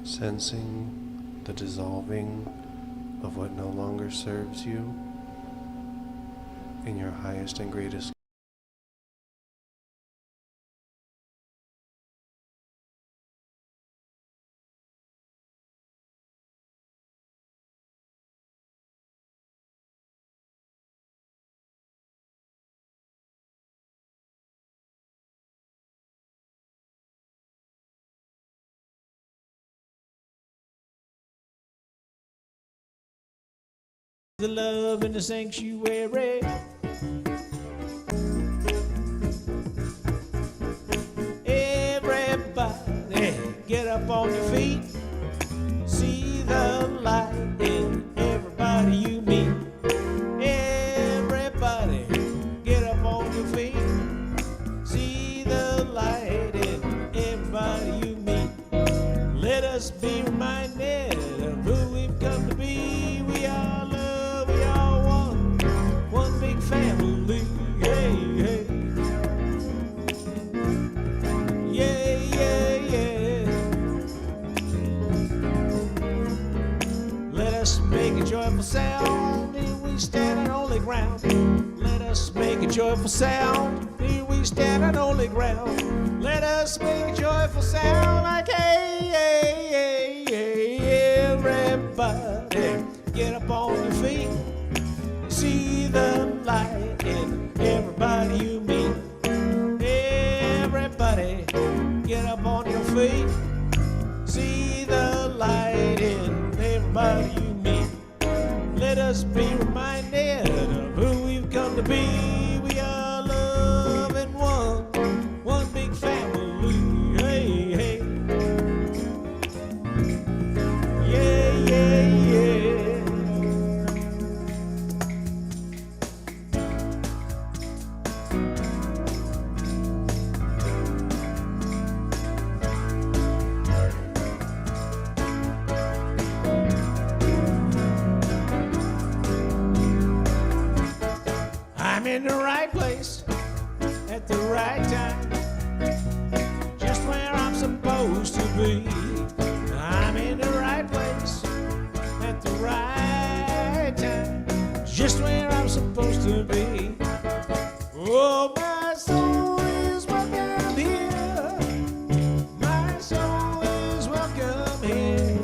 sensing the dissolving of what no longer serves you in your highest and greatest. The love in the sanctuary. Everybody get up on your feet. See the light in everybody you meet. Everybody get up on your feet. See the light in everybody you meet. Let us be reminded of who we've come to be. We are love, we are one big family. Hey, hey. Yeah, yeah, yeah. Let us make a joyful sound. Here we stand on holy ground. Let us make a joyful sound. Here we stand on holy ground. Let us make a joyful sound like hey, hey, hey, hey. Everybody get up on your feet. See the light in everybody you meet. Everybody get up on your feet. See the light in everybody you meet. Let us be reminded of who we've come to be. We are love and one big family. Hey, hey. Yeah, yeah, yeah. I'm in the right place at the right time, just where I'm supposed to be. I'm in the right place at the right time, just where I'm supposed to be. Oh, my soul is welcome here. My soul is welcome here.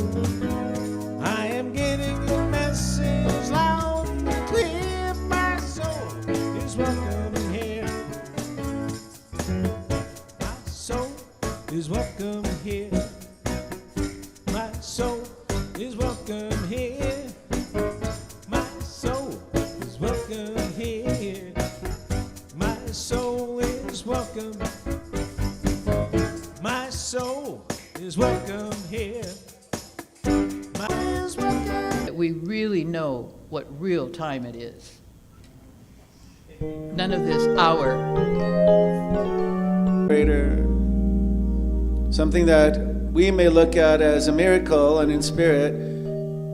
I am getting your message loud and clear. My soul is welcome here. My soul is welcome here. My soul is welcome here. My soul is welcome here. My soul is welcome. My soul is welcome here. My soul is welcome. We really know what real time it is. None of this hour. Greater, something that we may look at as a miracle, and in spirit,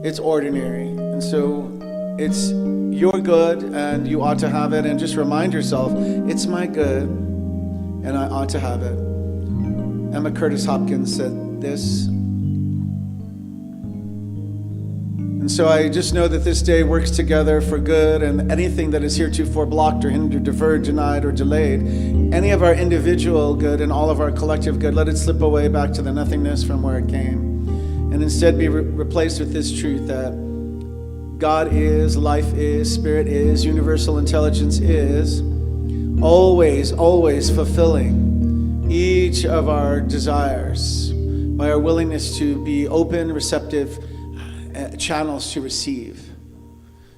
it's ordinary. And so it's your good and you ought to have it, and just remind yourself, it's my good and I ought to have it. Emma Curtis Hopkins said this. And so I just know that this day works together for good, and anything that is heretofore blocked or hindered, deferred, denied, or delayed, any of our individual good and all of our collective good, let it slip away back to the nothingness from where it came, and instead be replaced with this truth that God is, life is, spirit is, universal intelligence is, always, always fulfilling each of our desires by our willingness to be open, receptive, channels to receive.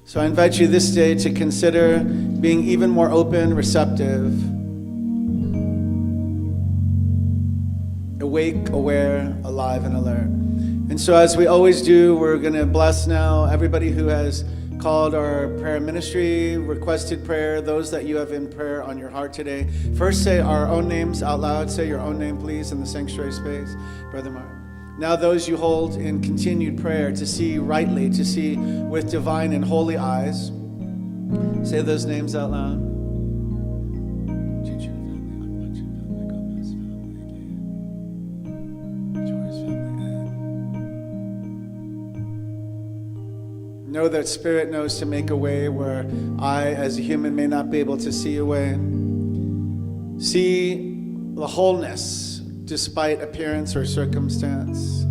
So I invite you this day to consider being even more open, receptive, awake, aware, alive, and alert. And so as we always do, we're going to bless now everybody who has called our prayer ministry, requested prayer, those that you have in prayer on your heart today. First, say our own names out loud. Say your own name, please, in the sanctuary space. Brother Mark. Now those you hold in continued prayer to see rightly, to see with divine and holy eyes. Say those names out loud. Chitjian family, Gomez family, Joyce family, Know that Spirit knows to make a way where I, as a human, may not be able to see a way. See the wholeness despite appearance or circumstance.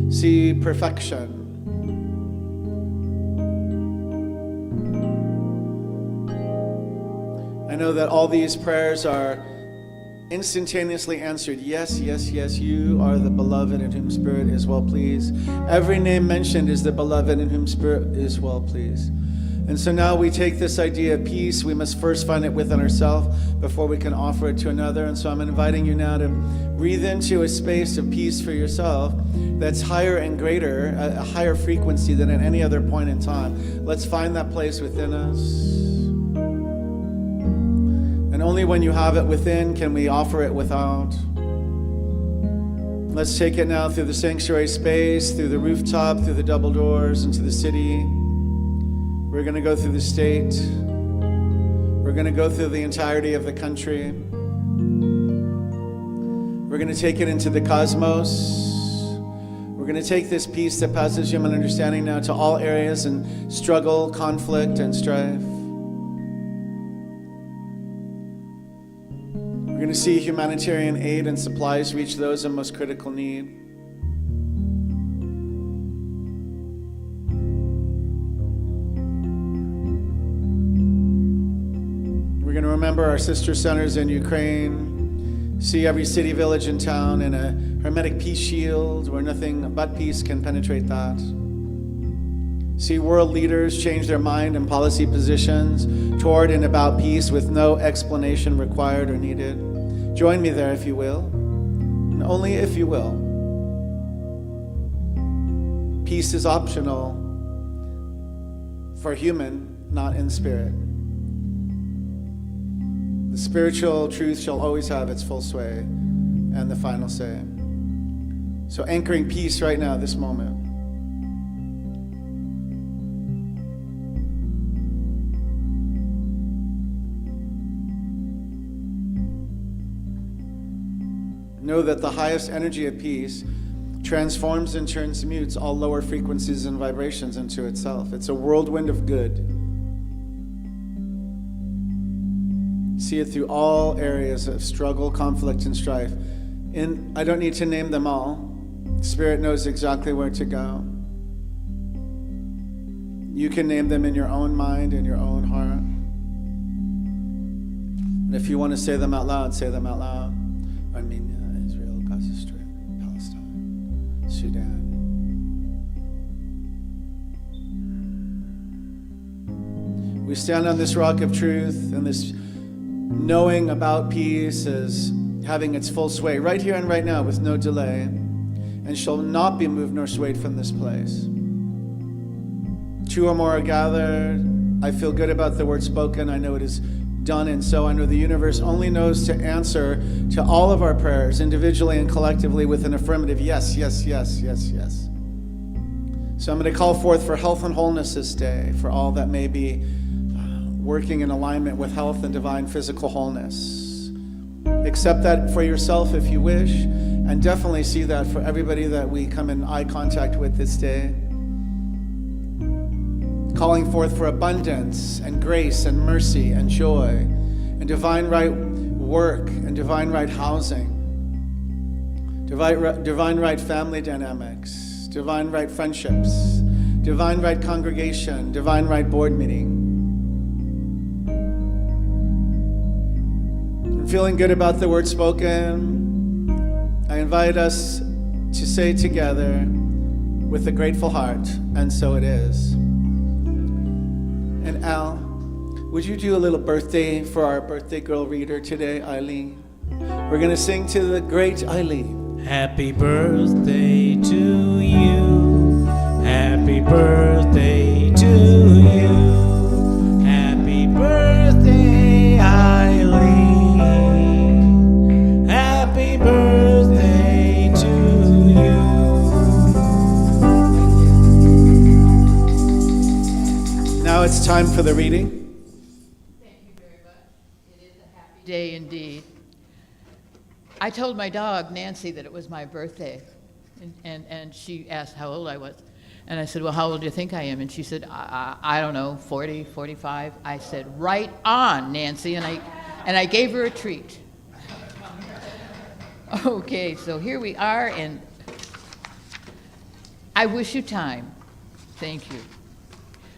See perfection. I know that all these prayers are instantaneously answered. Yes, yes, yes, you are the beloved in whom Spirit is well pleased. Every name mentioned is the beloved in whom Spirit is well pleased. And so now we take this idea of peace. We must first find it within ourselves before we can offer it to another. And so I'm inviting you now to breathe into a space of peace for yourself that's higher and greater, a higher frequency than at any other point in time. Let's find that place within us. And only when you have it within can we offer it without. Let's take it now through the sanctuary space, through the rooftop, through the double doors, into the city. We're going to go through the state. We're going to go through the entirety of the country. We're going to take it into the cosmos. We're going to take this peace that passes human understanding now to all areas in struggle, conflict, and strife. We're going to see humanitarian aid and supplies reach those in most critical need. We're going to remember our sister centers in Ukraine, see every city, village, and town in a hermetic peace shield where nothing but peace can penetrate that. See world leaders change their mind and policy positions toward and about peace with no explanation required or needed. Join me there if you will, and only if you will. Peace is optional for human, not in spirit. The spiritual truth shall always have its full sway and the final say. So anchoring peace right now, this moment. Know that the highest energy of peace transforms and transmutes all lower frequencies and vibrations into itself. It's a whirlwind of good. See it through all areas of struggle, conflict, and strife. And I don't need to name them all. Spirit knows exactly where to go. You can name them in your own mind, in your own heart. And if you want to say them out loud, say them out loud. Armenia, Israel, Gaza Strip, Palestine, Sudan. We stand on this rock of truth and this knowing about peace as having its full sway right here and right now with no delay, and shall not be moved nor swayed from this place. Two or more are gathered. I feel good about the word spoken. I know it is done, and so I know the universe only knows to answer to all of our prayers, individually and collectively, with an affirmative yes, yes, yes, yes, yes. So I'm going to call forth for health and wholeness this day, for all that may be working in alignment with health and divine physical wholeness. Accept that for yourself if you wish, and definitely see that for everybody that we come in eye contact with this day. Calling forth for abundance and grace and mercy and joy and divine right work and divine right housing, divine right family dynamics, divine right friendships, divine right congregation, divine right board meeting. I'm feeling good about the word spoken. I invite us to say together with a grateful heart, and so it is. And Al, would you do a little birthday for our birthday girl reader today, Eileen? We're going to sing to the great Eileen. Happy birthday to you. Happy birthday to you. Happy birthday, Eileen. Happy birthday to you. Now it's time for the reading. Thank you very much. It is a happy day indeed. I told my dog, Nancy, that it was my birthday, and she asked how old I was. And I said, well, how old do you think I am? And she said, I don't know, 40, 45. I said, right on, Nancy. And I gave her a treat. Okay, so here we are, and I wish you time. Thank you.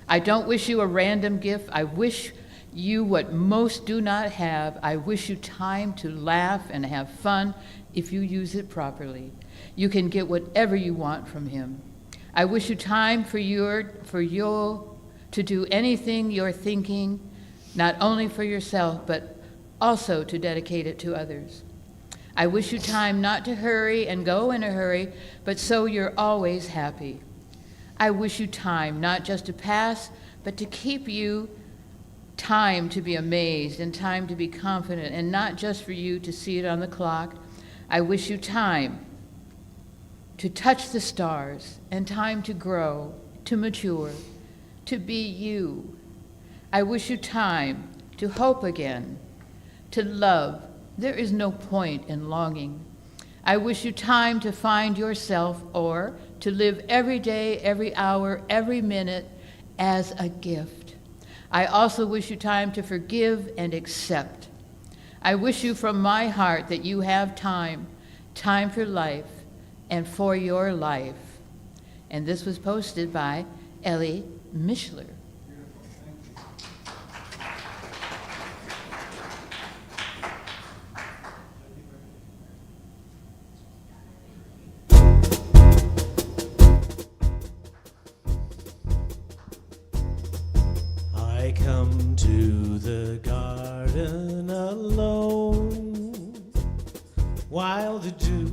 I don't wish you a random gift. I wish you what most do not have. I wish you time to laugh and have fun if you use it properly. You can get whatever you want from him. I wish you time for you to do anything you're thinking, not only for yourself, but also to dedicate it to others. I wish you time not to hurry and go in a hurry, but so you're always happy. I wish you time not just to pass, but to keep you time to be amazed and time to be confident, and not just for you to see it on the clock. I wish you time to touch the stars and time to grow, to mature, to be you. I wish you time to hope again, to love. There is no point in longing. I wish you time to find yourself, or to live every day, every hour, every minute as a gift. I also wish you time to forgive and accept. I wish you from my heart that you have time for life and for your life. And this was posted by Ellie Mishler. I come to the garden alone while the dew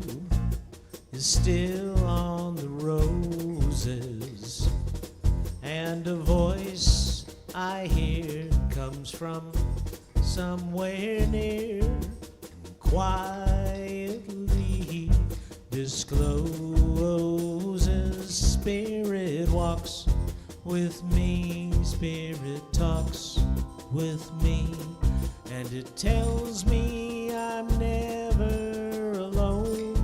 is still on the roses, and a voice I hear comes from somewhere near, and quietly discloses spirit walks with me, spirit talks with me, and it tells me I'm never alone.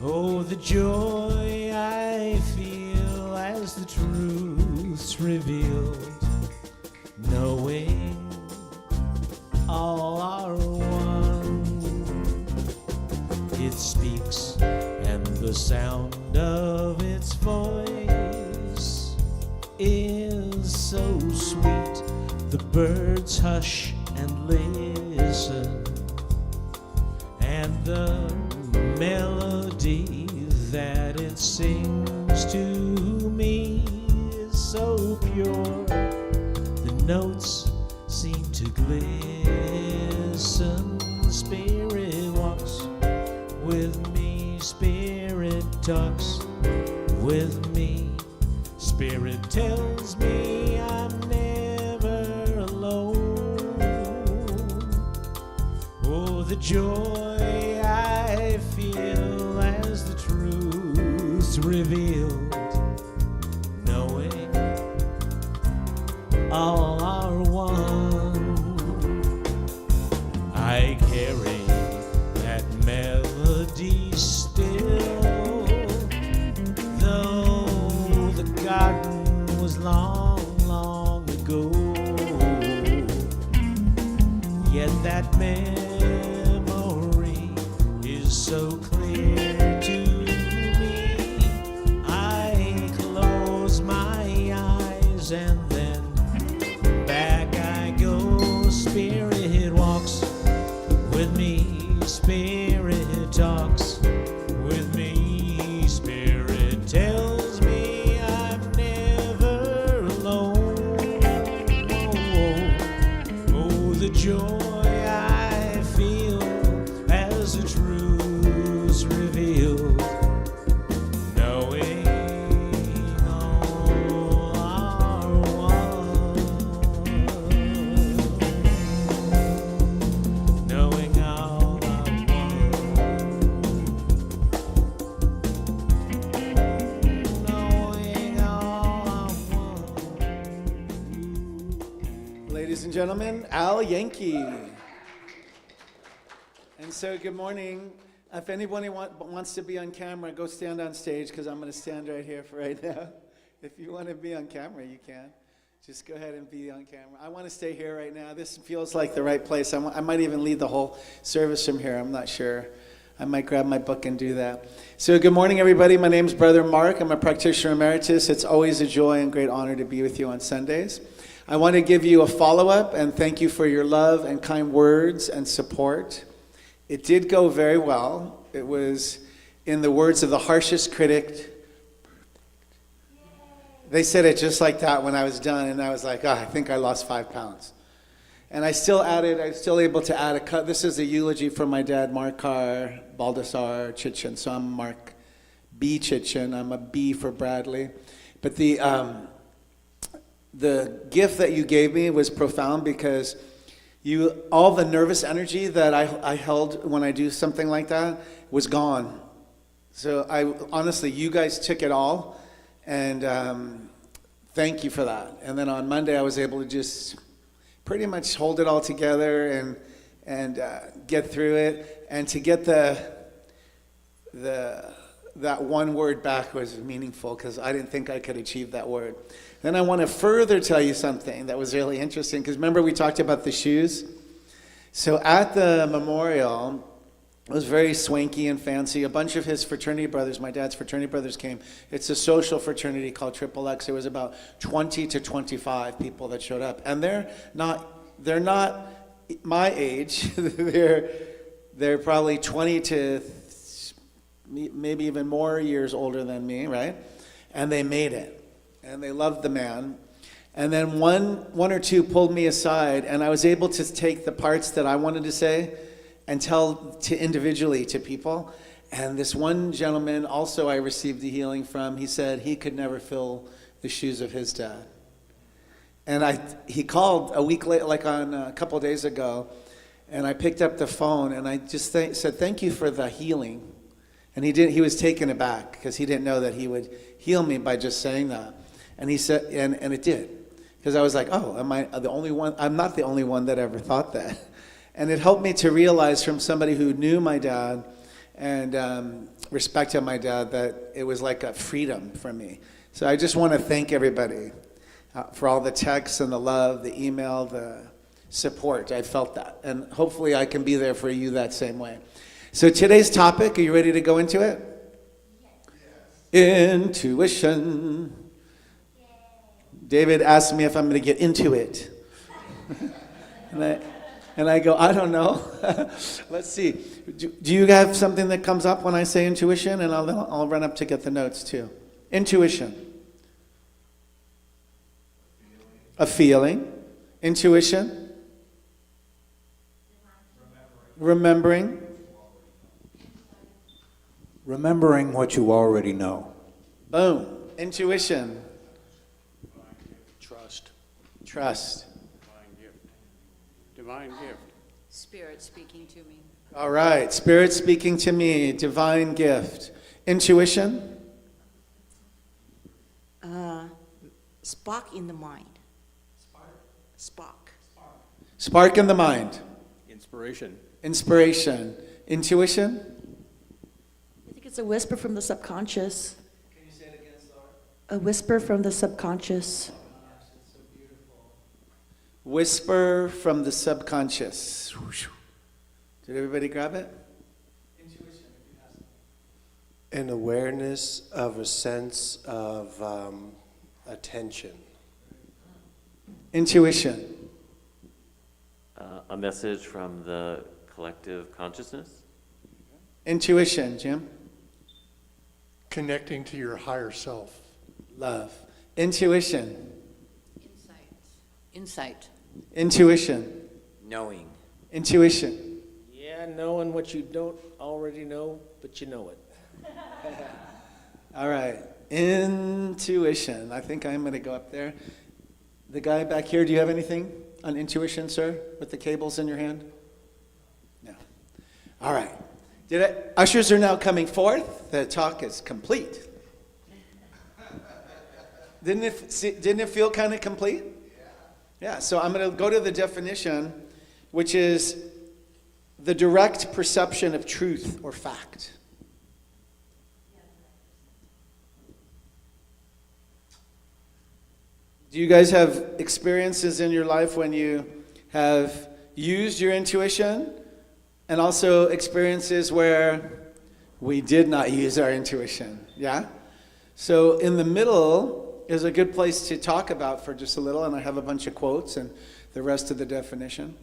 Oh, the joy I feel as the truth's revealed, knowing all are one. It speaks, and the sound of its voice is so sweet. The birds hush and listen, and the melody that it sings to me is so pure. The notes seem to glisten. Spirit walks with me, spirit talks with me, spirit tells me I'm never alone. Oh, the joy I feel as the truth's revealed, knowing all are one. I carry that melody still, though the garden was long, long ago. Yet that memory is so clear to me. I close my eyes and then back I go. Spirit walks with me, spirit talks with me, spirit tells me I'm never alone. Oh, the joy I feel as the truth's revealed, knowing all are one, knowing all are one, knowing all are one. Ladies and gentlemen, Al Yankee. And so, good morning. If anybody wants to be on camera, go stand on stage because I'm going to stand right here for right now. If you want to be on camera, you can. Just go ahead and be on camera. I want to stay here right now. This feels like the right place. I might even lead the whole service from here. I'm not sure. I might grab my book and do that. So good morning, everybody. My name's Brother Mark. I'm a practitioner emeritus. It's always a joy and great honor to be with you on Sundays. I want to give you a follow-up and thank you for your love and kind words and support. It did go very well. It was, in the words of the harshest critic, they said it just like that when I was done, and I was like, I think I lost 5 pounds. And I was still able to add a cut. This is a eulogy from my dad, Markar Baldassar Chitjian. So I'm Mark B. Chitjian. I'm a B for Bradley. But the gift that you gave me was profound because all the nervous energy that I held when I do something like that was gone. So honestly, you guys took it all, and thank you for that. And then on Monday, I was able to just pretty much hold it all together and get through it. And to get that one word back was meaningful because I didn't think I could achieve that word. Then I want to further tell you something that was really interesting because remember we talked about the shoes? So at the memorial, it was very swanky and fancy. A bunch of his fraternity brothers, my dad's fraternity brothers came. It's a social fraternity called XXX. It was about 20 to 25 people that showed up. And they're not my age. they're probably 20 to maybe even more years older than me, right? And they made it. And they loved the man. And then one or two pulled me aside, and I was able to take the parts that I wanted to say and tell individually to people. And this one gentleman also I received the healing from. He said he could never fill the shoes of his dad. And he called a week later, like on a couple of days ago, and I picked up the phone and I just said, thank you for the healing. And he was taken aback because he didn't know that he would heal me by just saying that. And he said, and it did. Because I was like, am I the only one? I'm not the only one that ever thought that. And it helped me to realize from somebody who knew my dad and respected my dad that it was like a freedom for me. So I just want to thank everybody for all the texts and the love, the email, the support. I felt that. And hopefully I can be there for you that same way. So today's topic, are you ready to go into it? Yes. Intuition. Yes. David asked me if I'm going to get into it. And I go, I don't know. Let's see. Do you have something that comes up when I say intuition? And I'll run up to get the notes too. Intuition. A feeling. Intuition. Remembering. Remembering what you already know. Boom. Intuition. Trust. Trust. Divine gift. Spirit speaking to me. All right. Spirit speaking to me. Divine gift. Intuition. Spark in the mind. Spark. Spark in the mind. Inspiration. Inspiration. Intuition. I think it's a whisper from the subconscious. Can you say it again, Laura? A whisper from the subconscious. It's so beautiful. Whisper from the subconscious. Did everybody grab it? Intuition. An awareness of a sense of attention. Intuition. A message from the collective consciousness. Intuition, Jim. Connecting to your higher self. Love. Intuition. Insight. Intuition. Knowing. Intuition. Yeah, knowing what you don't already know, but you know it. All right. Intuition. I think I'm going to go up there. The guy back here, do you have anything on intuition, sir, with the cables in your hand? No. All right. Ushers are now coming forth. The talk is complete. Didn't it feel kind of complete? Yeah. So I'm going to go to the definition, which is the direct perception of truth or fact. Do you guys have experiences in your life when you have used your intuition, and also experiences where we did not use our intuition? Yeah? So in the middle is a good place to talk about for just a little, and I have a bunch of quotes and the rest of the definition.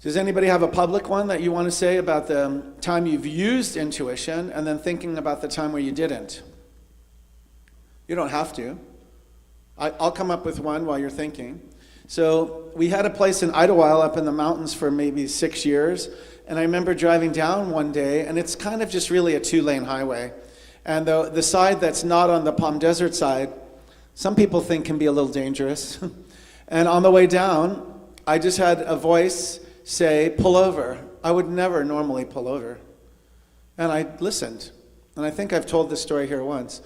Does anybody have a public one that you want to say about the time you've used intuition, and then thinking about the time where you didn't? You don't have to. I'll come up with one while you're thinking. So we had a place in Idlewild up in the mountains for maybe 6 years, and I remember driving down one day, and it's kind of just really a 2-lane highway. And the side that's not on the Palm Desert side, some people think can be a little dangerous. And on the way down, I just had a voice say, pull over. I would never normally pull over. And I listened. And I think I've told this story here once.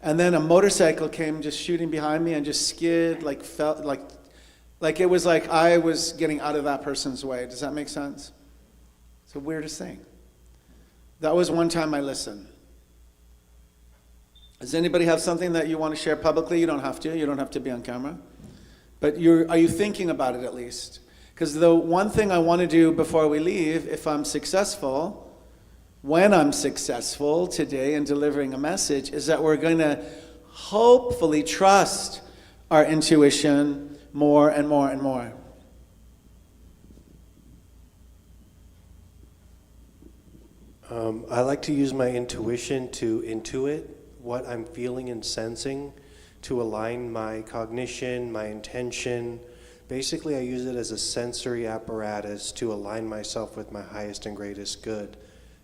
And then a motorcycle came just shooting behind me and just skid, felt like it was like I was getting out of that person's way. Does that make sense? It's the weirdest thing. That was one time I listened. Does anybody have something that you want to share publicly? You don't have to. You don't have to be on camera. But are you thinking about it at least? Because the one thing I want to do before we leave, if I'm successful, when I'm successful today in delivering a message, is that we're going to hopefully trust our intuition more and more and more. I like to use my intuition to intuit what I'm feeling and sensing, to align my cognition, my intention. Basically, I use it as a sensory apparatus to align myself with my highest and greatest good.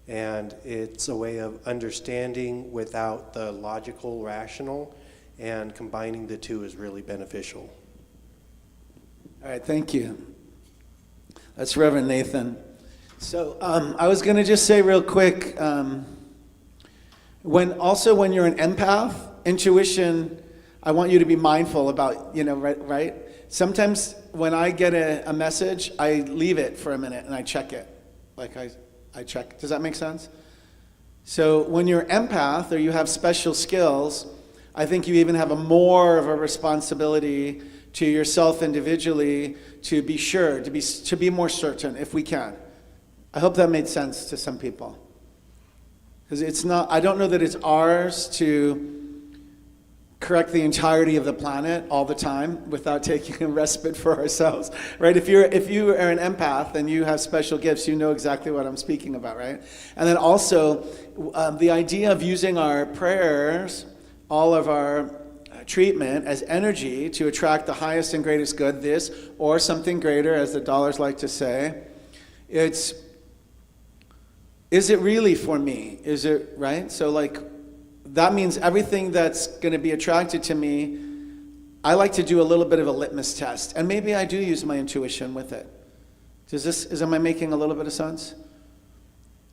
And it's a way of understanding without the logical, rational, and combining the two is really beneficial. All right, thank you. That's Reverend Nathan. So I was going to just say real quick, when you're an empath, intuition, I want you to be mindful about, right? Sometimes when I get a message, I leave it for a minute and I check it. I check. Does that make sense? So when you're an empath or you have special skills, I think you even have more of a responsibility to yourself individually to be sure, to be more certain if we can. I hope that made sense to some people. Because it's not, I don't know that it's ours to correct the entirety of the planet all the time without taking a respite for ourselves, right? If you are an empath and you have special gifts, you know exactly what I'm speaking about, right? And then also, the idea of using our prayers, all of our treatment as energy to attract the highest and greatest good, this or something greater, as the dollars like to say, is it really for me? Is it, right? So that means everything that's going to be attracted to me, I like to do a little bit of a litmus test. And maybe I do use my intuition with it. Am I making a little bit of sense?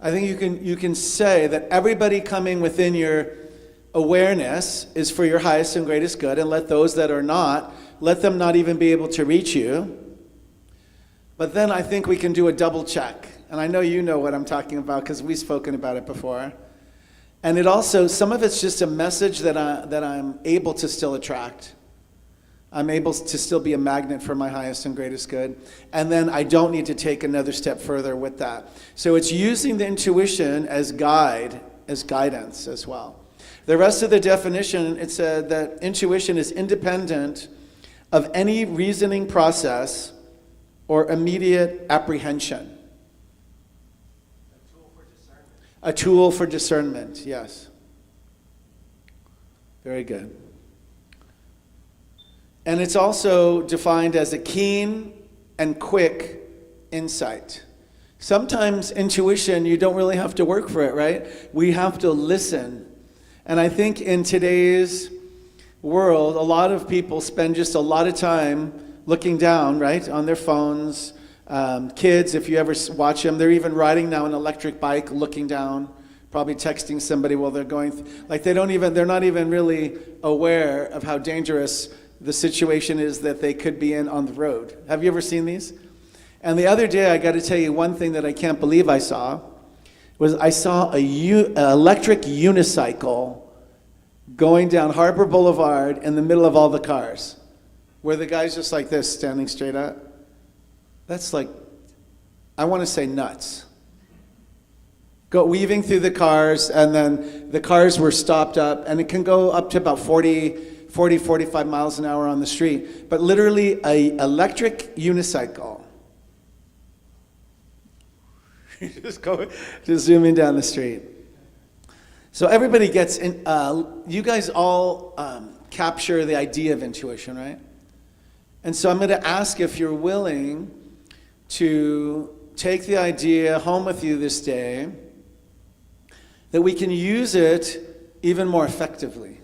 I think you can say that everybody coming within your awareness is for your highest and greatest good, and let those that are not, let them not even be able to reach you. But then I think we can do a double check. And I know you know what I'm talking about because we've spoken about it before. And it also, some of it's just a message that I'm able to still attract. I'm able to still be a magnet for my highest and greatest good. And then I don't need to take another step further with that. So it's using the intuition as guidance as well. The rest of the definition, it said that intuition is independent of any reasoning process or immediate apprehension. A tool for discernment, yes. Very good. And it's also defined as a keen and quick insight. Sometimes intuition, you don't really have to work for it, right? We have to listen. And I think in today's world, a lot of people spend just a lot of time looking down, right, on their phones. Kids, if you ever watch them, they're even riding now an electric bike, looking down, probably texting somebody while they're going. They're not even really aware of how dangerous the situation is that they could be in on the road. Have you ever seen these? And the other day, I got to tell you one thing that I can't believe I saw, was I saw an electric unicycle going down Harbor Boulevard in the middle of all the cars, where the guy's just like this, standing straight up. That's like, I want to say nuts. Go weaving through the cars, and then the cars were stopped up, and it can go up to about 45 miles an hour on the street. But literally, an electric unicycle. just zooming down the street. So everybody gets in, you guys all capture the idea of intuition, right? And so I'm going to ask if you're willing to take the idea home with you this day, that we can use it even more effectively.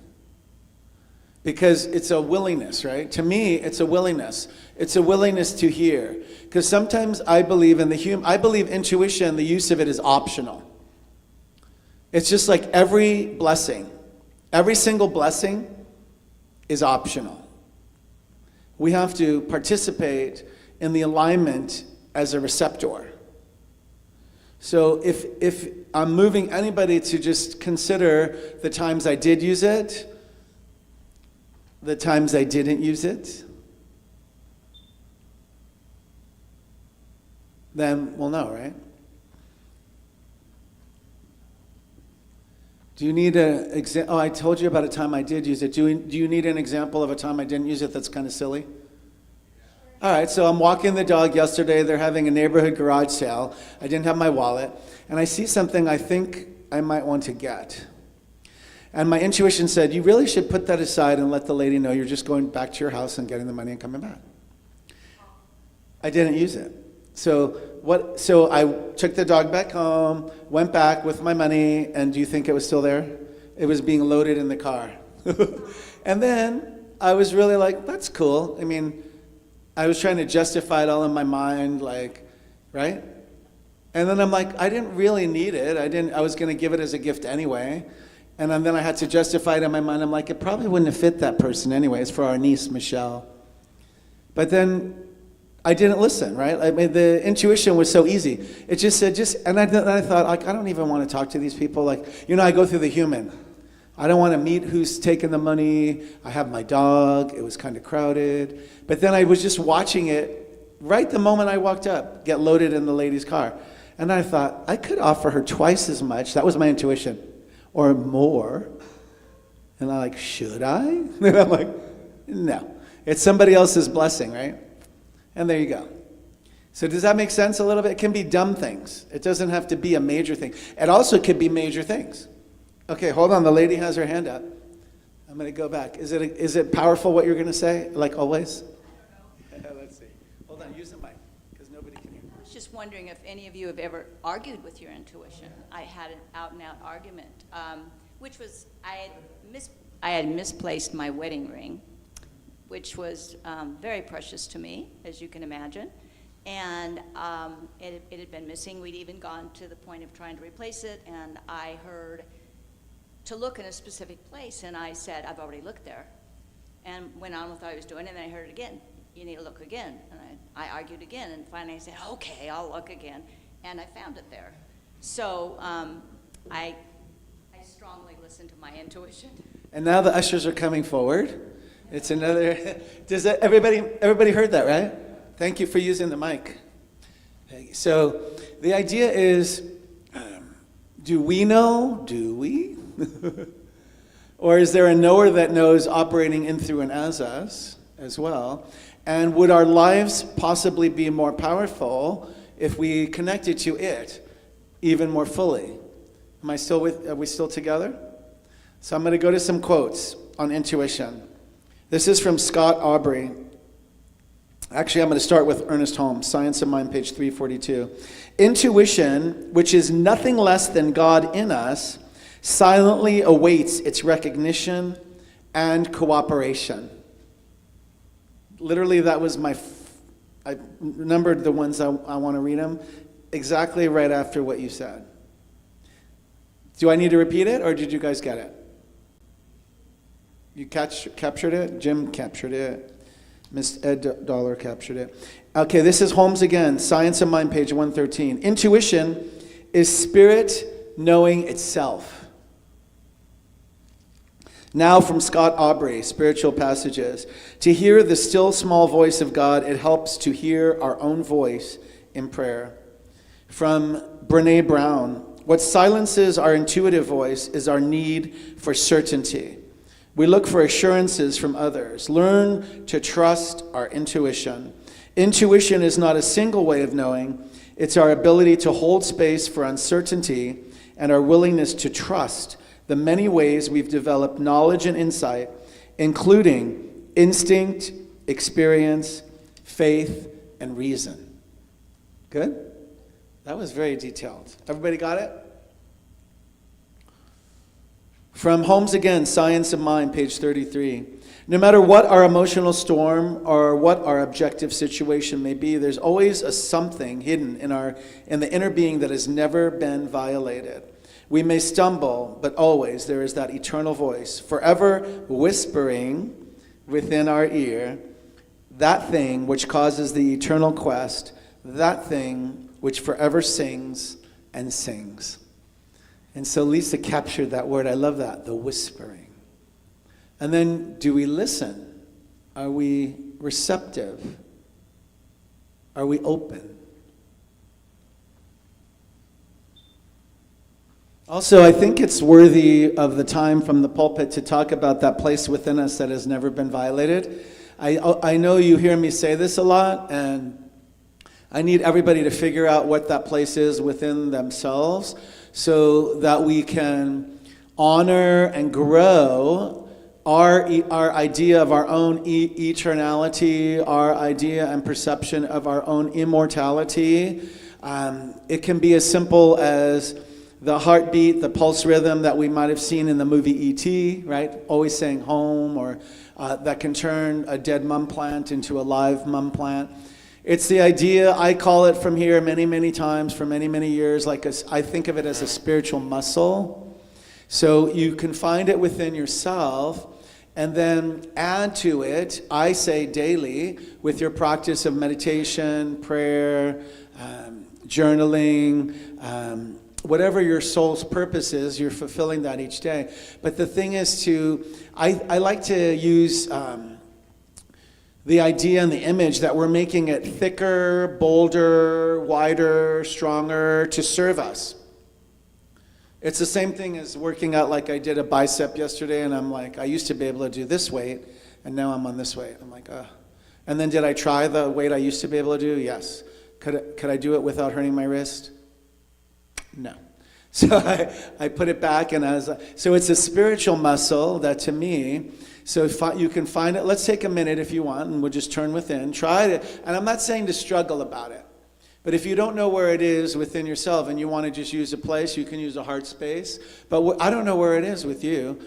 Because it's a willingness, right? To me, it's a willingness. It's a willingness to hear. Because sometimes I believe I believe intuition, the use of it is optional. It's just like every blessing. Every single blessing is optional. We have to participate in the alignment as a receptor. So if I'm moving anybody to just consider the times I did use it, the times I didn't use it, then we'll know, right? Do you need an example? Oh, I told you about a time I did use it. Do you need an example of a time I didn't use it that's kind of silly? All right, so I'm walking the dog yesterday. They're having a neighborhood garage sale. I didn't have my wallet. And I see something I think I might want to get. And my intuition said, you really should put that aside and let the lady know you're just going back to your house and getting the money and coming back. I didn't use it. So I took the dog back home, went back with my money, and do you think it was still there? It was being loaded in the car. And then I was really like, that's cool. I mean, I was trying to justify it all in my mind, like, right? And then I'm like, I didn't really need it. I was going to give it as a gift anyway. And then I had to justify it in my mind. I'm like, it probably wouldn't have fit that person anyway. It's for our niece, Michelle. But then I didn't listen, right? I mean, the intuition was so easy. It just said, and I thought, like, I don't even want to talk to these people. Like, I go through the human. I don't want to meet who's taking the money. I have my dog. It was kind of crowded. But then I was just watching it right the moment I walked up, get loaded in the lady's car. And I thought, I could offer her twice as much. That was my intuition. Or more. And I'm like, should I? And I'm like, no. It's somebody else's blessing, right? And there you go. So does that make sense a little bit? It can be dumb things. It doesn't have to be a major thing. It also could be major things. Okay, hold on. The lady has her hand up. I'm going to go back. Is it powerful what you're going to say, like always? Let's see. Hold on. Use the mic, because nobody can hear. I was just wondering if any of you have ever argued with your intuition. I had an out-and-out argument, which was I had misplaced my wedding ring, which was very precious to me, as you can imagine. And it had been missing. We'd even gone to the point of trying to replace it, and I heard to look in a specific place, and I said, I've already looked there, and went on with what I was doing, and then I heard it again. You need to look again. And I argued again, and finally I said, okay, I'll look again, and I found it there. So I strongly listened to my intuition. And now the ushers are coming forward. It's another, everybody heard that, right? Thank you for using the mic. So the idea is, do we know? Do we? Or is there a knower that knows operating in, through, and as us as well? And would our lives possibly be more powerful if we connected to it even more fully? Are we still together? So I'm going to go to some quotes on intuition. This is from Scott Aubrey. Actually, I'm going to start with Ernest Holmes, Science of Mind, page 342. Intuition, which is nothing less than God in us, silently awaits its recognition and cooperation. Literally, that was I numbered the ones I want to read them exactly right after what you said. Do I need to repeat it, or did you guys get it? You captured it? Jim captured it. Miss Ed Dollar captured it. Okay, this is Holmes again, Science of Mind, page 113. Intuition is spirit knowing itself. Now from Scott Aubrey, Spiritual Passages. To hear the still small voice of God, it helps to hear our own voice in prayer. From Brene Brown, what silences our intuitive voice is our need for certainty. We look for assurances from others. Learn to trust our intuition. Intuition is not a single way of knowing. It's our ability to hold space for uncertainty and our willingness to trust the many ways we've developed knowledge and insight, including instinct, experience, faith, and reason. Good? That was very detailed. Everybody got it? From Holmes again, Science of Mind, page 33. No matter what our emotional storm or what our objective situation may be, there's always a something hidden in the inner being that has never been violated. We may stumble, but always there is that eternal voice, forever whispering within our ear, that thing which causes the eternal quest, that thing which forever sings and sings. And so Lisa captured that word. I love that, the whispering. And then, do we listen? Are we receptive? Are we open? Also, I think it's worthy of the time from the pulpit to talk about that place within us that has never been violated. I know you hear me say this a lot, and I need everybody to figure out what that place is within themselves so that we can honor and grow our idea of our own eternality, our idea and perception of our own immortality. It can be as simple as the heartbeat, the pulse rhythm that we might have seen in the movie E.T., right? Always saying home, or that can turn a dead mum plant into a live mum plant. It's the idea, I call it from here many, many times for many, many years, I think of it as a spiritual muscle. So you can find it within yourself and then add to it, I say daily, with your practice of meditation, prayer, journaling, whatever your soul's purpose is, you're fulfilling that each day. But the thing is I like to use the idea and the image that we're making it thicker, bolder, wider, stronger to serve us. It's the same thing as working out. Like I did a bicep yesterday, and I'm like, I used to be able to do this weight, and now I'm on this weight. I'm like, ugh. And then did I try the weight I used to be able to do? Yes. Could I do it without hurting my wrist? No. So I put it back, and so it's a spiritual muscle that to me, so you can find it. Let's take a minute if you want, and we'll just turn within. Try it. And I'm not saying to struggle about it. But if you don't know where it is within yourself and you want to just use a place, you can use a heart space. But I don't know where it is with you.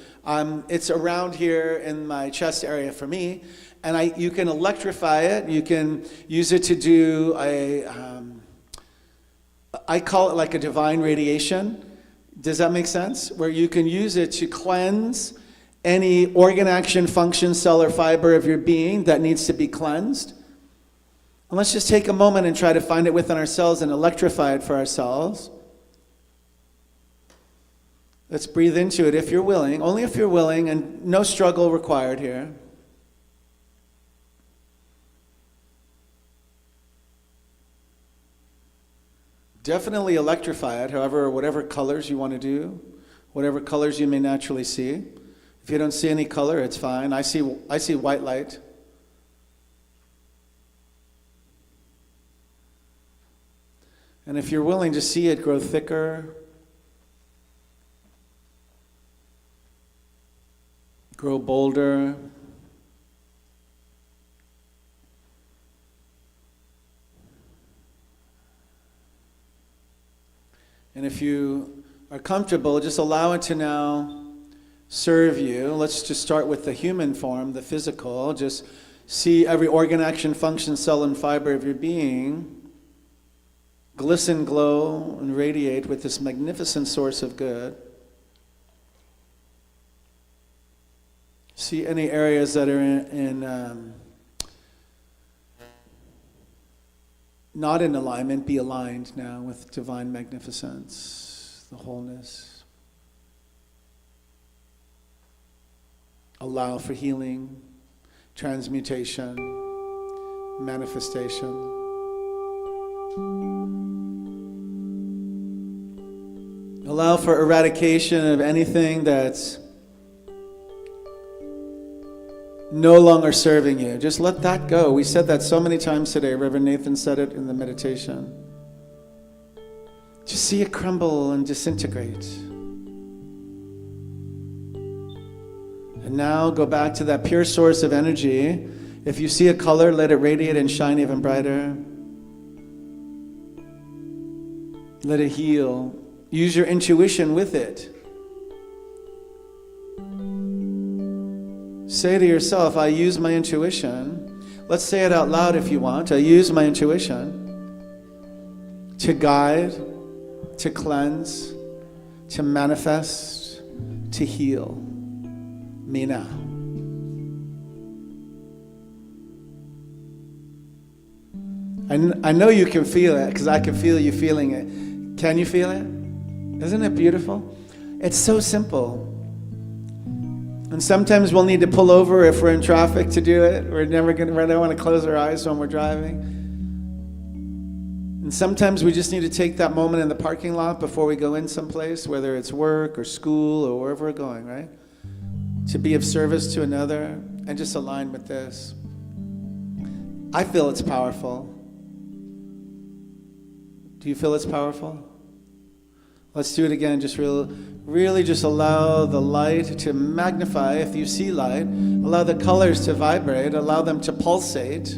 It's around here in my chest area for me. And you can electrify it. You can use it to do I call it like a divine radiation. Does that make sense? Where you can use it to cleanse any organ, action, function, cell, or fiber of your being that needs to be cleansed. And let's just take a moment and try to find it within ourselves and electrify it for ourselves. Let's breathe into it if you're willing, only if you're willing, and no struggle required here. Definitely electrify it, however, whatever colors you want to do, whatever colors you may naturally see. If you don't see any color, it's fine. I see white light. And if you're willing to see it grow thicker, grow bolder, and if you are comfortable, just allow it to now serve you. Let's just start with the human form, the physical. Just see every organ, action, function, cell, and fiber of your being glisten, glow, and radiate with this magnificent source of good. See any areas that are in not in alignment, be aligned now with divine magnificence, the wholeness. Allow for healing, transmutation, manifestation. Allow for eradication of anything that's no longer serving you. Just let that go. We said that so many times today. Reverend Nathan said it in the meditation. Just see it crumble and disintegrate. And now go back to that pure source of energy. If you see a color, let it radiate and shine even brighter. Let it heal. Use your intuition with it. Say to yourself, I use my intuition. Let's say it out loud if you want. I use my intuition to guide, to cleanse, to manifest, to heal me now. I know you can feel it because I can feel you feeling it. Can you feel it? Isn't it beautiful? It's so simple. And sometimes we'll need to pull over if we're in traffic to do it. We don't want to close our eyes when we're driving. And sometimes we just need to take that moment in the parking lot before we go in someplace, whether it's work or school or wherever we're going, right? To be of service to another and just align with this. I feel it's powerful. Do you feel it's powerful? Let's do it again. Just really just allow the light to magnify. If you see light, allow the colors to vibrate, allow them to pulsate,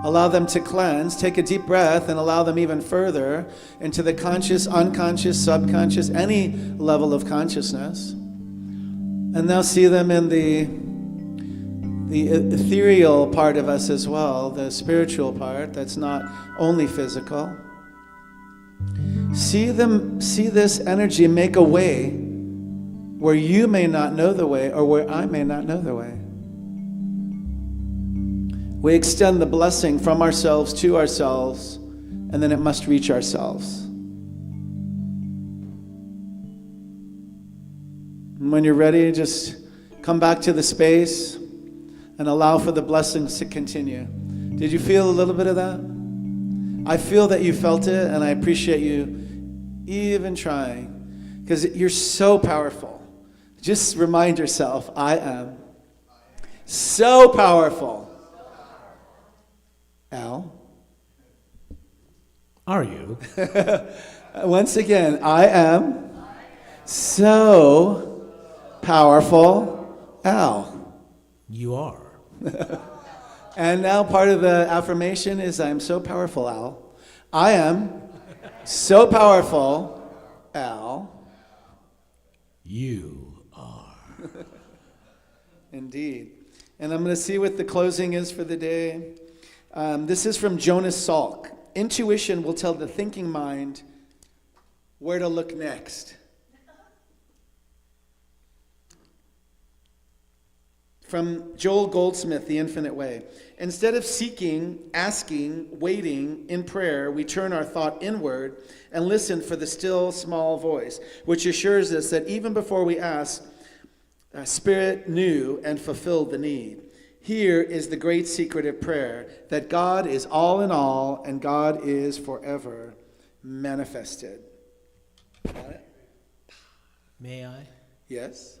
allow them to cleanse. Take a deep breath and allow them even further into the conscious, unconscious, subconscious, any level of consciousness. And now see them in the ethereal part of us as well, the spiritual part that's not only physical. See this energy make a way where you may not know the way or where I may not know the way. We extend the blessing from ourselves to ourselves, and then it must reach ourselves. And when you're ready, just come back to the space and allow for the blessings to continue. Did you feel a little bit of that? I feel that you felt it, and I appreciate you even trying, because you're so powerful. Just remind yourself, I am so powerful. Al? Are you? Once again, I am so powerful. Al? You are. And now part of the affirmation is, I am so powerful, Al. I am so powerful, Al. You are. Indeed. And I'm going to see what the closing is for the day. This is from Jonas Salk. Intuition will tell the thinking mind where to look next. From Joel Goldsmith, The Infinite Way. Instead of seeking, asking, waiting in prayer, we turn our thought inward and listen for the still small voice, which assures us that even before we ask, Spirit knew and fulfilled the need. Here is the great secret of prayer, that God is all in all and God is forever manifested. Got it? May I? Yes?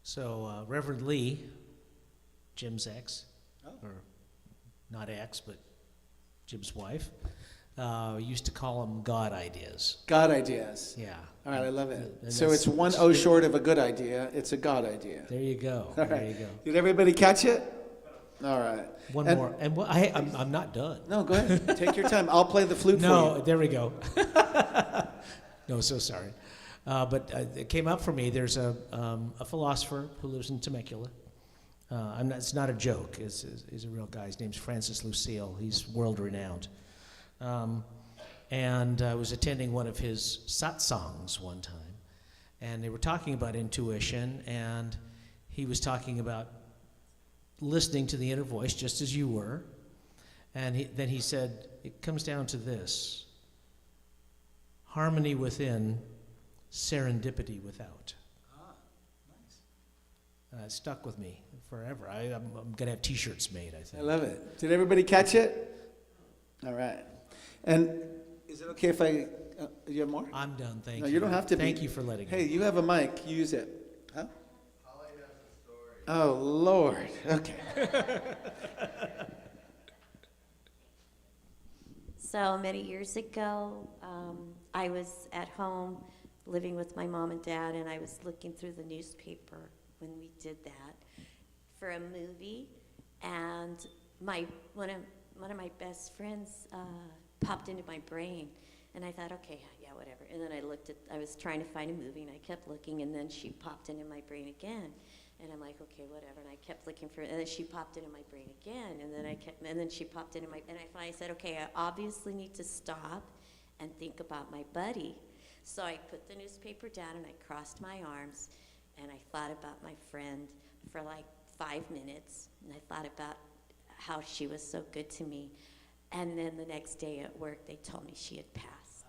So, Reverend Lee, Jim's ex, or not ex, but Jim's wife, used to call them God ideas. God ideas. Yeah. All right, I love it. And So it's one O short of a good idea. It's a God idea. There you go. All There right. you go. Did everybody catch it? All right. One And- more. And I'm not done. No, go ahead. Take your time. I'll play the flute for No, you. there we go. No, so sorry. But it came up for me. There's a philosopher who lives in Temecula. It's not a joke. He's a real guy. His name's Francis Lucille. He's world-renowned. And I was attending one of his satsangs one time, and they were talking about intuition, and he was talking about listening to the inner voice, just as you were. And then he said, it comes down to this: harmony within, serendipity without. It stuck with me forever. I'm going to have T-shirts made, I think. I love it. Did everybody catch it? All right. And is it okay if I, you have more? I'm done, thank you. No, you don't have to be. Thank you for letting me. Hey, you have a mic. Use it. Huh? Oh, Lord. Okay. So many years ago, I was at home living with my mom and dad, and I was looking through the newspaper when we did that for a movie, and one of my best friends popped into my brain, and I thought, okay, yeah, whatever. And then I was trying to find a movie, and I kept looking, and then she popped into my brain again. And I'm like, okay, whatever. And I kept looking for it. And then she popped into my brain again. And then she popped into and I finally said, okay, I obviously need to stop and think about my buddy. So I put the newspaper down and I crossed my arms and I thought about my friend for like 5 minutes. And I thought about how she was so good to me. And then the next day at work, they told me she had passed.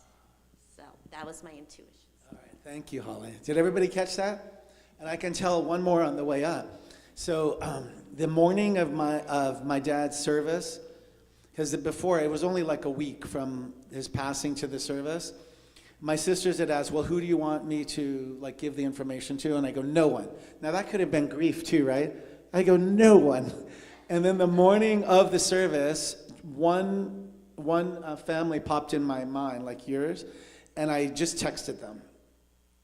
So that was my intuition. All right. Thank you, Holly. Did everybody catch that? And I can tell one more on the way up. So the morning of my dad's service, because before it was only like a week from his passing to the service, my sisters had asked, well, who do you want me to like give the information to? And I go, no one. Now that could have been grief too, right? I go, no one. And then the morning of the service, one family popped in my mind, like yours, and I just texted them.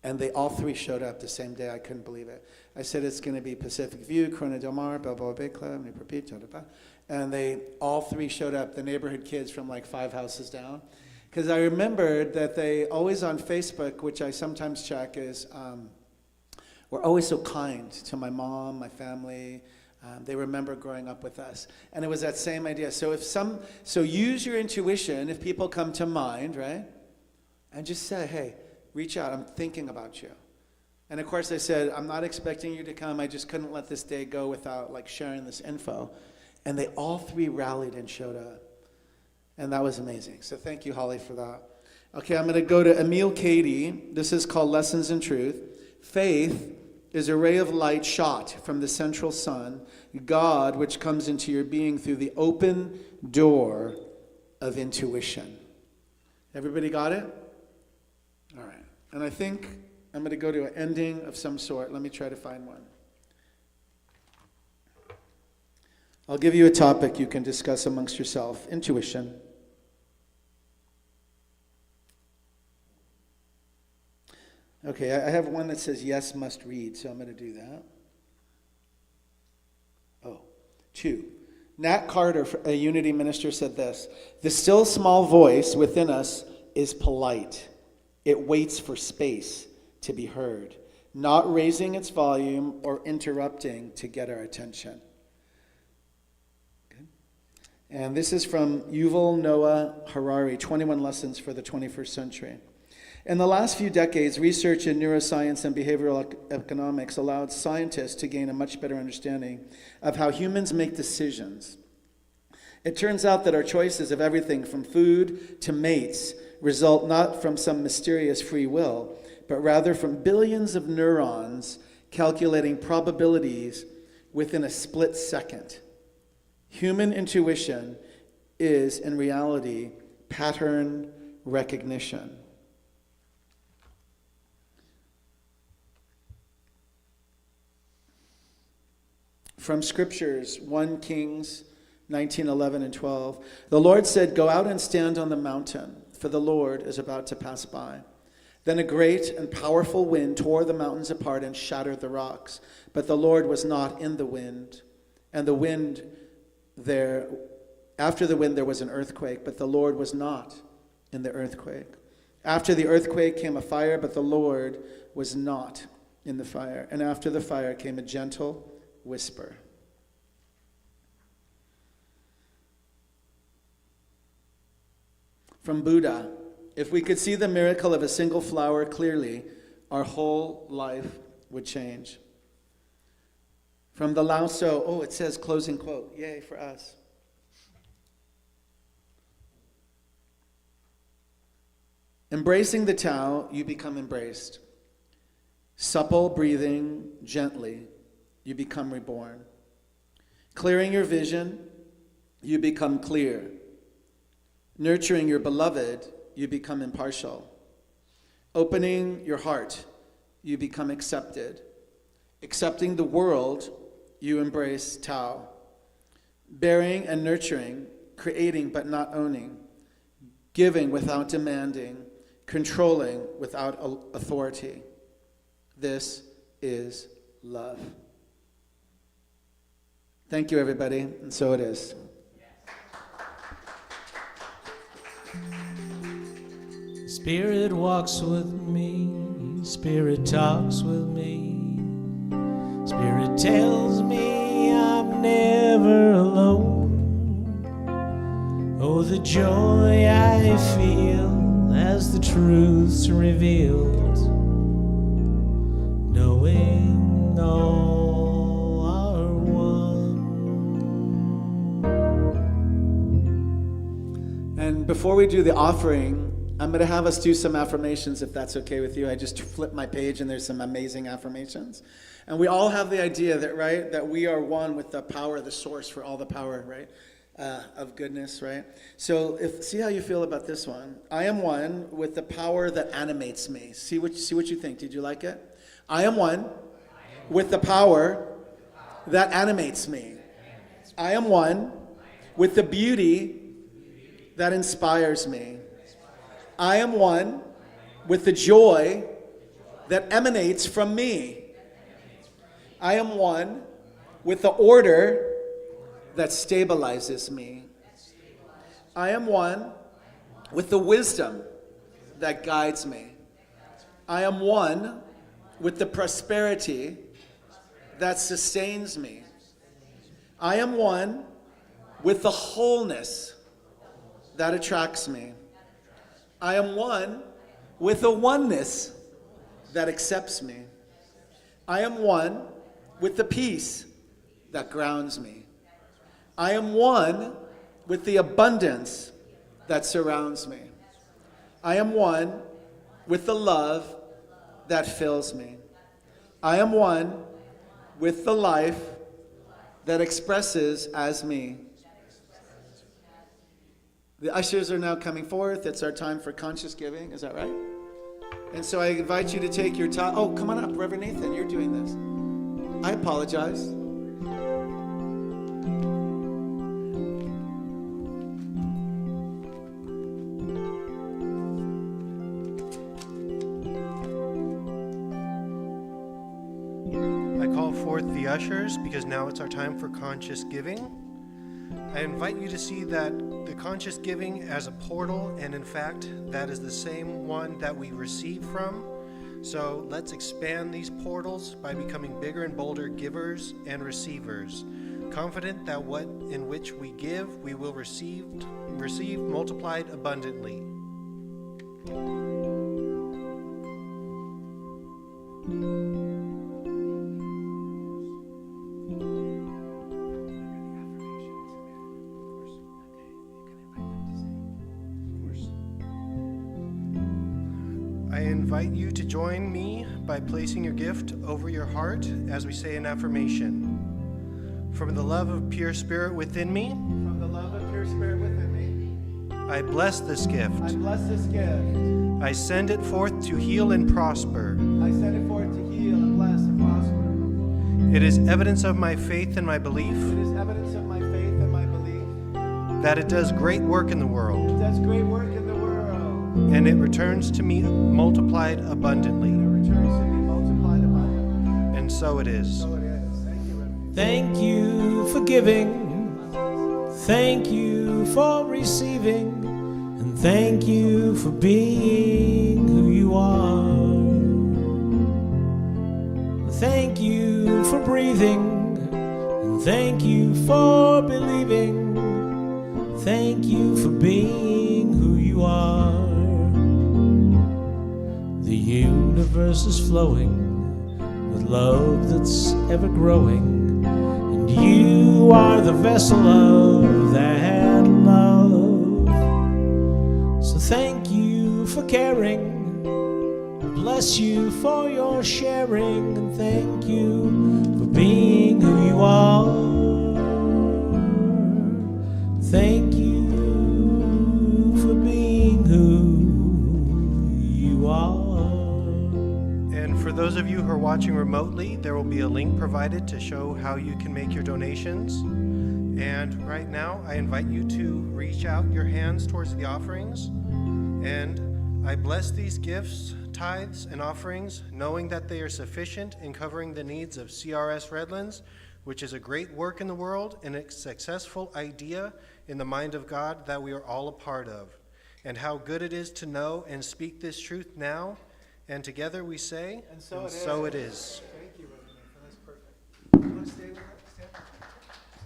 And they all three showed up the same day. I couldn't believe it. I said, it's going to be Pacific View, Corona Del Mar, Balboa Bay Club, Newport Beach, and they all three showed up, the neighborhood kids from like 5 houses down. Because I remembered that they always on Facebook, which I sometimes check, is were always so kind to my mom, my family. They remember growing up with us. And it was that same idea. So use your intuition if people come to mind, right? And just say, hey, reach out, I'm thinking about you. And of course I said, I'm not expecting you to come, I just couldn't let this day go without like sharing this info. And they all three rallied and showed up. And that was amazing. So thank you, Holly, for that. Okay, I'm gonna go to Emil Cady. This is called Lessons in Truth. Faith is a ray of light shot from the central sun, God, which comes into your being through the open door of intuition. Everybody got it? All right. And I think I'm going to go to an ending of some sort. Let me try to find one. I'll give you a topic you can discuss amongst yourself. Intuition. Okay, I have one that says yes, must read, so I'm going to do that. Oh, 2. Nat Carter, a Unity minister, said this: the still small voice within us is polite. It waits for space to be heard, not raising its volume or interrupting to get our attention. Okay. And this is from Yuval Noah Harari, 21 Lessons for the 21st Century. In the last few decades, research in neuroscience and behavioral economics allowed scientists to gain a much better understanding of how humans make decisions. It turns out that our choices of everything from food to mates result not from some mysterious free will, but rather from billions of neurons calculating probabilities within a split second. Human intuition is, in reality, pattern recognition. From Scriptures, 1 Kings 19:11 and 12, the Lord said, "Go out and stand on the mountain, for the Lord is about to pass by." Then a great and powerful wind tore the mountains apart and shattered the rocks. But the Lord was not in the wind. And after the wind there was an earthquake, but the Lord was not in the earthquake. After the earthquake came a fire, but the Lord was not in the fire. And after the fire came a gentle whisper. From Buddha, if we could see the miracle of a single flower clearly, our whole life would change. From the Lao Tzu, it says closing quote. Yay for us. Embracing the Tao, you become embraced. Supple breathing gently, you become reborn. Clearing your vision, you become clear. Nurturing your beloved, you become impartial. Opening your heart, you become accepted. Accepting the world, you embrace Tao. Bearing and nurturing, creating but not owning. Giving without demanding, controlling without authority. This is love. Thank you, everybody, and so it is. Spirit walks with me, Spirit talks with me, Spirit tells me I'm never alone. Oh, the joy I feel as the truth's revealed, knowing all are one. And before we do the offering, I'm going to have us do some affirmations, if that's okay with you. I just flipped my page and there's some amazing affirmations. And we all have the idea that, right, that we are one with the power, the source for all the power, right, of goodness, right? So see how you feel about this one. I am one with the power that animates me. See what you think. Did you like it? I am one with the power that animates me. I am one with the beauty that inspires me. I am one with the joy that emanates from me. I am one with the order that stabilizes me. I am one with the wisdom that guides me. I am one with the prosperity that sustains me. I am one with the wholeness that attracts me. I am one with the oneness that accepts me. I am one with the peace that grounds me. I am one with the abundance that surrounds me. I am one with the love that fills me. I am one with the life that expresses as me. The ushers are now coming forth. It's our time for conscious giving. Is that right? And so I invite you to take your time. Oh, come on up, Reverend Nathan. You're doing this. I apologize. I call forth the ushers because now it's our time for conscious giving. I invite you to see that the conscious giving as a portal, and in fact, that is the same one that we receive from. So let's expand these portals by becoming bigger and bolder givers and receivers, confident that what in which we give, we will receive multiplied abundantly. I invite you to join me by placing your gift over your heart as we say an affirmation. From the love of pure spirit within me, From the love of pure spirit within me, I bless this gift. I bless this gift. I send it forth to heal and prosper. I send it forth to heal and bless and prosper. It is evidence of my faith and my belief It is evidence of my faith and my belief. that it does great work in the world, It does great work in the world. and it returns to me multiplied abundantly. And it returns to me multiplied abundantly. And so it is. So it is. Thank you, Reverend. Thank you for giving. Thank you for receiving. And thank you for being who you are. Thank you for breathing. And thank you for believing. Thank you for being who you are. The universe is flowing with love that's ever growing, and you are the vessel of that love. So thank you for caring. Bless you for your sharing. And thank you for being who you are. Thank you for being who you are. And for those of you who are watching remotely, there will be a link provided to show how you can make your donations. And right now, I invite you to reach out your hands towards the offerings. And I bless these gifts, tithes, and offerings, knowing that they are sufficient in covering the needs of CRS Redlands, which is a great work in the world and a successful idea in the mind of God that we are all a part of. And how good it is to know and speak this truth now. And together we say, And so it is. Thank you, Reverend Nathan. That's perfect. You want to stay with us? Stay up.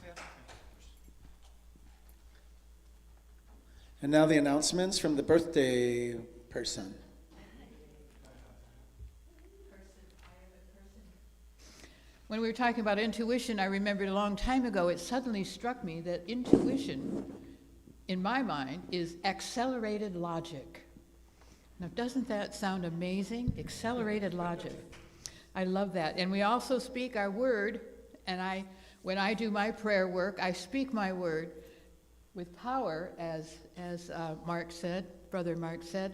Stay up. And now the announcements from the birthday person. When we were talking about intuition, I remembered a long time ago, it suddenly struck me that intuition, in my mind, is accelerated logic. Now, doesn't that sound amazing? Accelerated logic. I love that. And we also speak our word, and when I do my prayer work, I speak my word with power, as Mark said, Brother Mark said.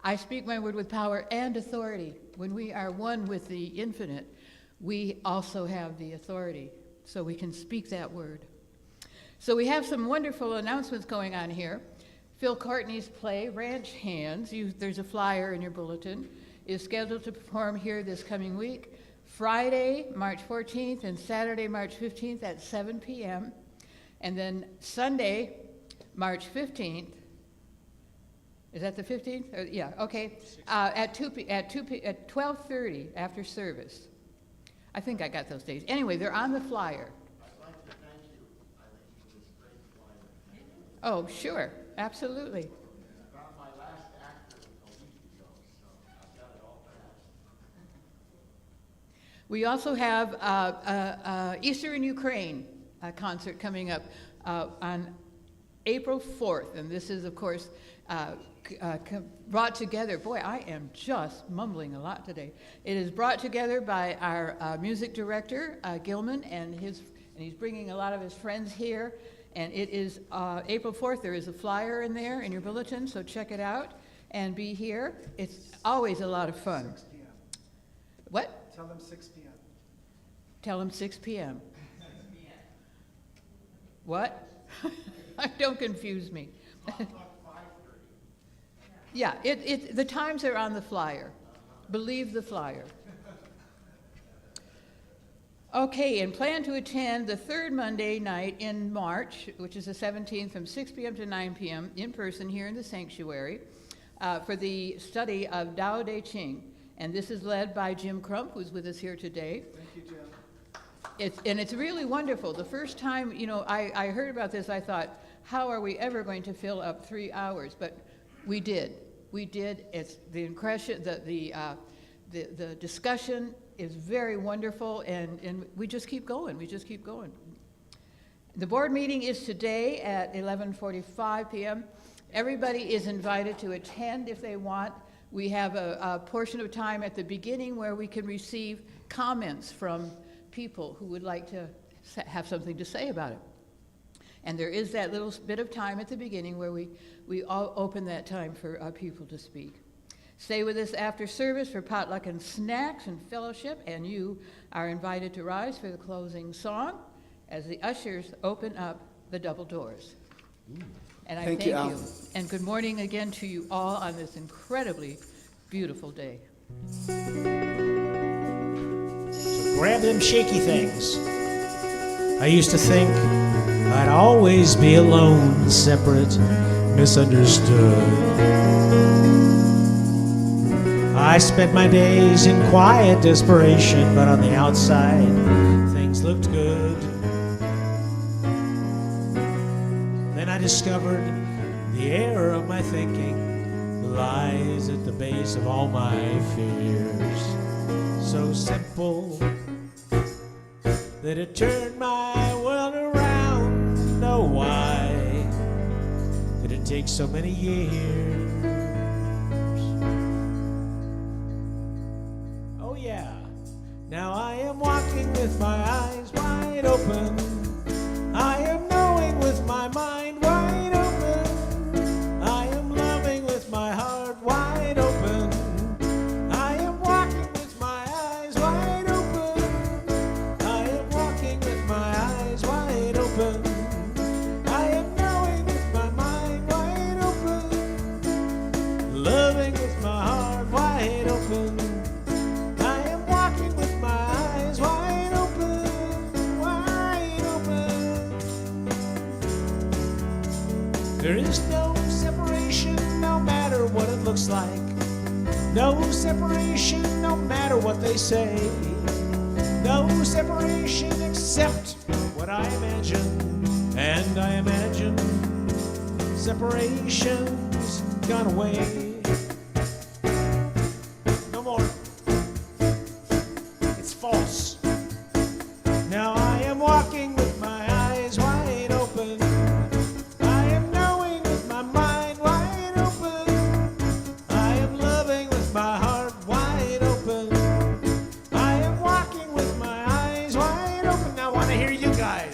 I speak my word with power and authority. When we are one with the infinite, we also have the authority, so we can speak that word. So we have some wonderful announcements going on here. Phil Courtney's play, Ranch Hands, there's a flyer in your bulletin, is scheduled to perform here this coming week, Friday, March 14th, and Saturday, March 15th at 7 p.m. And then Sunday, March 15th, is that the 15th? Yeah, okay, at 12:30 after service. I think I got those days. Anyway, they're on the flyer. I'd like to thank you, Eileen, for this great flyer. Oh, sure, absolutely. I found my last actor a week ago, so I've got it all back. We also have Eastern Ukraine concert coming up on April 4th, and this is, of course, brought together. Boy, I am just mumbling a lot today. It is brought together by our music director, Gilman, and he's bringing a lot of his friends here. And it is April 4th. There is a flyer in there in your bulletin, so check it out and be here. It's always a lot of fun. 6 p.m. What? Tell them 6 p.m. Tell them 6 p.m. What? Don't confuse me. Yeah, the times are on the flyer. Believe the flyer. Okay, and plan to attend the third Monday night in March, which is the 17th, from 6 p.m. to 9 p.m. in person here in the sanctuary for the study of Tao Te Ching. And this is led by Jim Crump, who's with us here today. Thank you, Jim. It's really wonderful. The first time, I heard about this, I thought, how are we ever going to fill up 3 hours? But we did. We did. It's the impression, the discussion is very wonderful, and we just keep going. We just keep going. The board meeting is today at 11:45 p.m. Everybody is invited to attend if they want. We have a portion of time at the beginning where we can receive comments from people who would like to have something to say about it. And there is that little bit of time at the beginning where we all open that time for people to speak. Stay with us after service for potluck and snacks and fellowship, and you are invited to rise for the closing song as the ushers open up the double doors. And I thank you. And good morning again to you all on this incredibly beautiful day. So grab them shaky things. I used to think I'd always be alone, separate, misunderstood. I spent my days in quiet desperation, but on the outside, things looked good. Then I discovered the error of my thinking lies at the base of all my fears. So simple that it turned my world around. Know why did it take so many years? There is no separation, no matter what it looks like. No separation, no matter what they say. No separation except what I imagine. And I imagine separation's gone away. No more. It's false. Now I am walking with my eyes wide open. I am knowing with my mind wide open. I am loving with my heart wide open. I am walking with my eyes wide open. Now I want to hear you guys.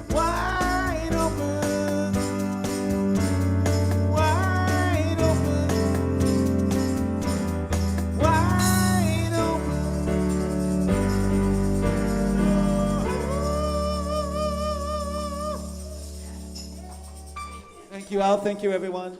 Wide open, wide open, wide open. Thank you, Al. Thank you, everyone.